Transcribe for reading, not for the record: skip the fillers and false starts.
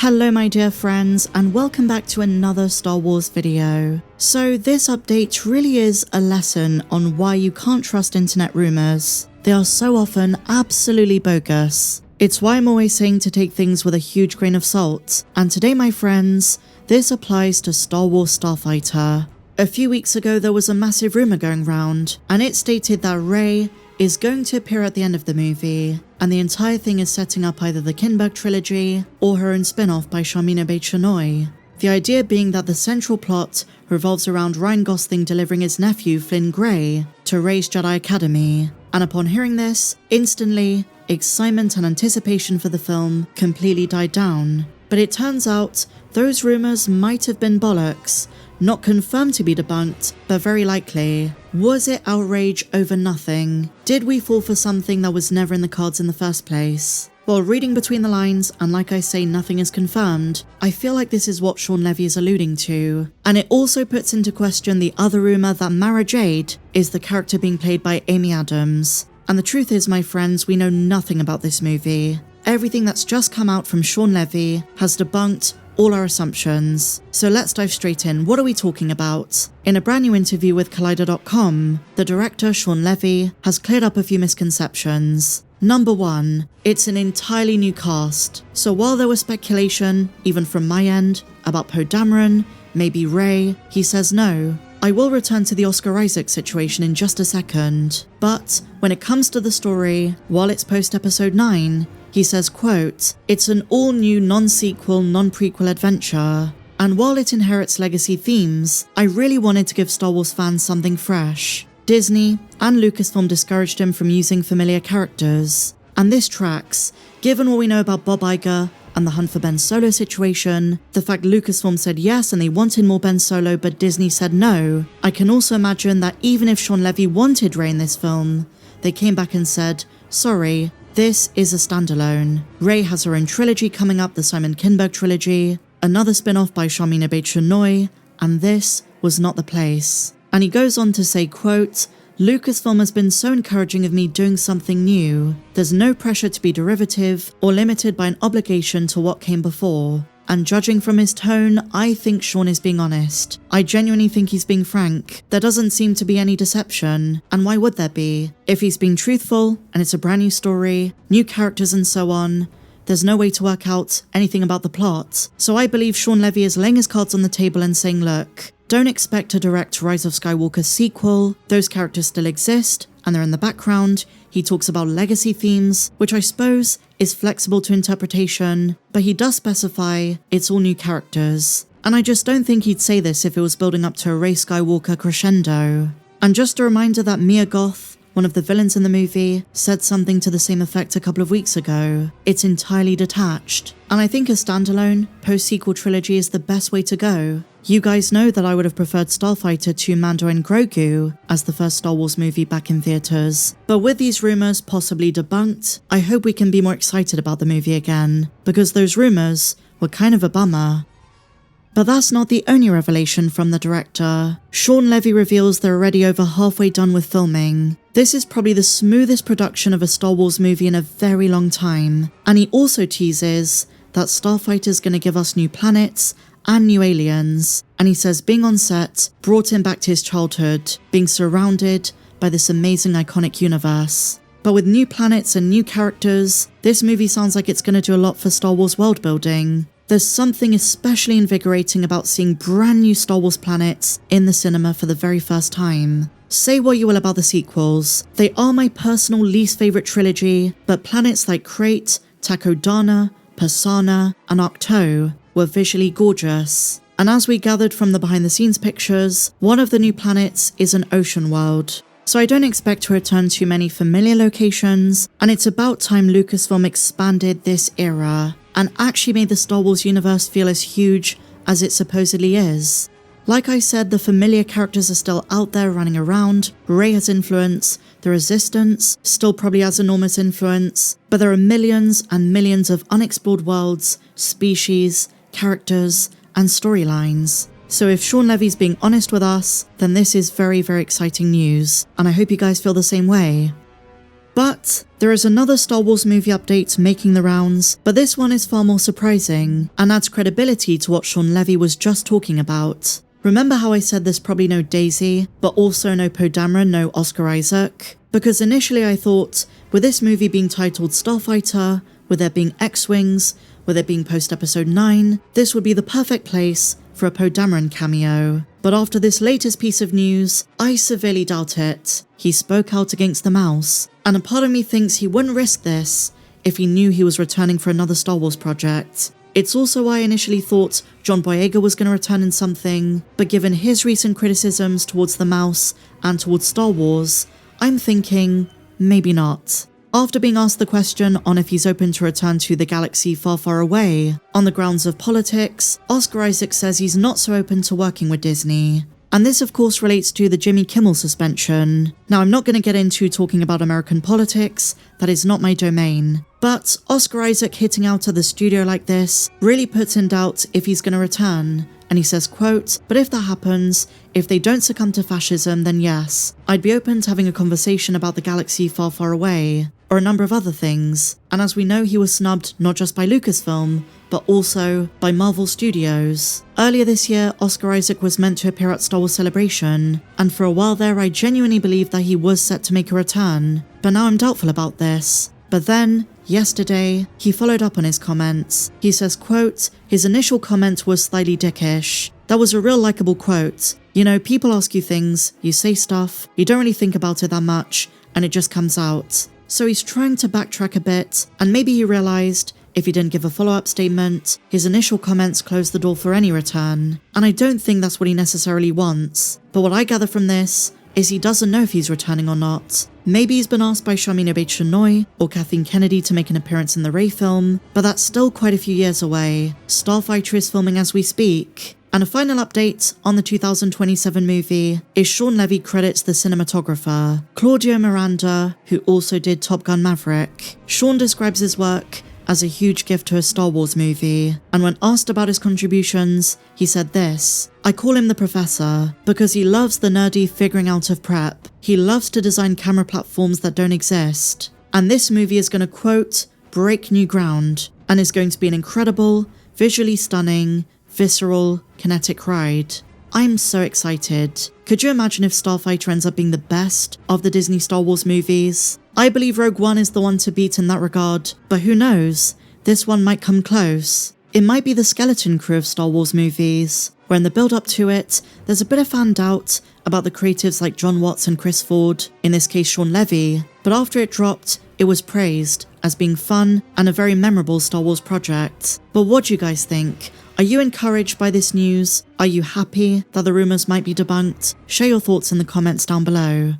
Hello my dear friends, and welcome back to another Star Wars video. So this update really is a lesson on why you can't trust internet rumors. They are so often absolutely bogus. It's why I'm always saying to take things with a huge grain of salt. And today my friends, this applies to Star Wars Starfighter. A few weeks ago there was a massive rumor going round, and it stated that REY is going to appear at the end of the movie, and the entire thing is setting up either the Kinberg trilogy or her own spin-off by Shawn Levy. The idea being that the central plot revolves around Ryan Gosling delivering his nephew Flynn Grey to Rey's Jedi Academy, and upon hearing this, instantly, excitement and anticipation for the film completely died down. But it turns out, those rumours might have been bollocks, not confirmed to be debunked, but very likely. Was it outrage over nothing? Did we fall for something that was never in the cards in the first place? Well, reading between the lines, and like I say, nothing is confirmed, I feel like this is what Shawn Levy is alluding to. And it also puts into question the other rumour that Mara Jade is the character being played by Amy Adams. And the truth is, my friends, we know nothing about this movie. Everything that's just come out from Shawn Levy has debunked all our assumptions. So let's dive straight in. What are we talking about? In a brand new interview with Collider.com, the director Shawn Levy has cleared up a few misconceptions. Number one, it's an entirely new cast. So while there was speculation, even from my end, about Poe Dameron, maybe REY, he says no. I will return to the Oscar Isaac situation in just a second. But when it comes to the story, while it's post episode 9, he says, quote, "It's an all-new non-sequel, non-prequel adventure. And while it inherits legacy themes, I really wanted to give Star Wars fans something fresh. Disney and Lucasfilm discouraged him from using familiar characters. And this tracks, given what we know about Bob Iger and the Hunt for Ben Solo situation, the fact Lucasfilm said yes and they wanted more Ben Solo but Disney said no. I can also imagine that even if Shawn Levy wanted Rey in this film, they came back and said, sorry, this is a standalone. Rey has her own trilogy coming up, the Simon Kinberg trilogy, another spin-off by Shawn Levy, and this was not the place." And he goes on to say, quote, "Lucasfilm has been so encouraging of me doing something new. There's no pressure to be derivative or limited by an obligation to what came before. And judging from his tone, I think Shawn is being honest. I genuinely think he's being frank. There doesn't seem to be any deception. And why would there be? If he's being truthful, and it's a brand new story, new characters and so on, there's no way to work out anything about the plot. So I believe Shawn Levy is laying his cards on the table and saying, look, don't expect a direct Rise of Skywalker sequel. Those characters still exist, and they're in the background. He talks about legacy themes, which I suppose is flexible to interpretation, but he does specify it's all new characters. And I just don't think he'd say this if it was building up to a Rey Skywalker crescendo. And just a reminder that Mia Goth, one of the villains in the movie, said something to the same effect a couple of weeks ago. It's entirely detached. And I think a standalone, post-sequel trilogy is the best way to go. You guys know that I would have preferred Starfighter to Mando and Grogu as the first Star Wars movie back in theaters. But with these rumors possibly debunked, I hope we can be more excited about the movie again, because those rumors were kind of a bummer. But that's not the only revelation from the director. Shawn Levy reveals they're already over halfway done with filming. This is probably the smoothest production of a Star Wars movie in a very long time. And he also teases that Starfighter's gonna give us new planets and new aliens, and he says being on set brought him back to his childhood, being surrounded by this amazing iconic universe. But with new planets and new characters, this movie sounds like it's going to do a lot for Star Wars world building. There's something especially invigorating about seeing brand new Star Wars planets in the cinema for the very first time. Say what you will about the sequels, they are my personal least favourite trilogy, but planets like Crate, Takodana, Pasana, and Ahch-To were visually gorgeous. And as we gathered from the behind the scenes pictures, one of the new planets is an ocean world. So I don't expect to return to many familiar locations, and it's about time Lucasfilm expanded this era and actually made the Star Wars universe feel as huge as it supposedly is. Like I said, the familiar characters are still out there running around, Rey has influence, the Resistance still probably has enormous influence, but there are millions and millions of unexplored worlds, species, characters, and storylines. So if Shawn Levy's being honest with us, then this is very, very exciting news, and I hope you guys feel the same way. But there is another Star Wars movie update making the rounds, but this one is far more surprising and adds credibility to what Shawn Levy was just talking about. Remember how I said there's probably no Daisy, but also no Poe Dameron, no Oscar Isaac? Because initially I thought, with this movie being titled Starfighter, with there being X-Wings, with it being post-episode 9, this would be the perfect place for a Poe Dameron cameo. But after this latest piece of news, I severely doubt it. He spoke out against the mouse, and a part of me thinks he wouldn't risk this if he knew he was returning for another Star Wars project. It's also why I initially thought John Boyega was going to return in something, but given his recent criticisms towards the mouse and towards Star Wars, I'm thinking maybe not. After being asked the question on if he's open to return to the galaxy far, far away, on the grounds of politics, Oscar Isaac says he's not so open to working with Disney. And this of course relates to the Jimmy Kimmel suspension. Now I'm not going to get into talking about American politics, that is not my domain. But Oscar Isaac hitting out at the studio like this really puts in doubt if he's going to return. And he says, quote, "But if that happens, if they don't succumb to fascism, then yes, I'd be open to having a conversation about the galaxy far, far away, or a number of other things." And as we know, he was snubbed not just by Lucasfilm, but also by Marvel Studios. Earlier this year, Oscar Isaac was meant to appear at Star Wars Celebration, and for a while there I genuinely believed that he was set to make a return, but now I'm doubtful about this. But then, yesterday, he followed up on his comments. He says, quote, "His initial comment was slightly dickish. That was a real likable quote. You know, people ask you things, you say stuff, you don't really think about it that much, and it just comes out." So he's trying to backtrack a bit, and maybe he realized if he didn't give a follow-up statement, his initial comments closed the door for any return. And I don't think that's what he necessarily wants. But what I gather from this is he doesn't know if he's returning or not. Maybe he's been asked by Shamina Bates-Shenoy or Kathleen Kennedy to make an appearance in the REY film, but that's still quite a few years away. Starfighter is filming as we speak. And a final update on the 2027 movie is Shawn Levy credits the cinematographer, Claudio Miranda, who also did Top Gun Maverick. Shawn describes his work as a huge gift to a Star Wars movie, and when asked about his contributions, he said this: "I call him the professor because he loves the nerdy figuring out of prep. He loves to design camera platforms that don't exist. And this movie is going to, quote, break new ground, and is going to be an incredible, visually stunning, visceral, kinetic ride." I'm so excited. Could you imagine if Starfighter ends up being the best of the Disney Star Wars movies? I believe Rogue One is the one to beat in that regard, but who knows? This one might come close. It might be the skeleton crew of Star Wars movies, where in the build-up to it, there's a bit of fan doubt about the creatives like John Watts and Chris Ford, in this case Shawn Levy, but after it dropped, it was praised as being fun and a very memorable Star Wars project. But what do you guys think? Are you encouraged by this news? Are you happy that the rumours might be debunked? Share your thoughts in the comments down below.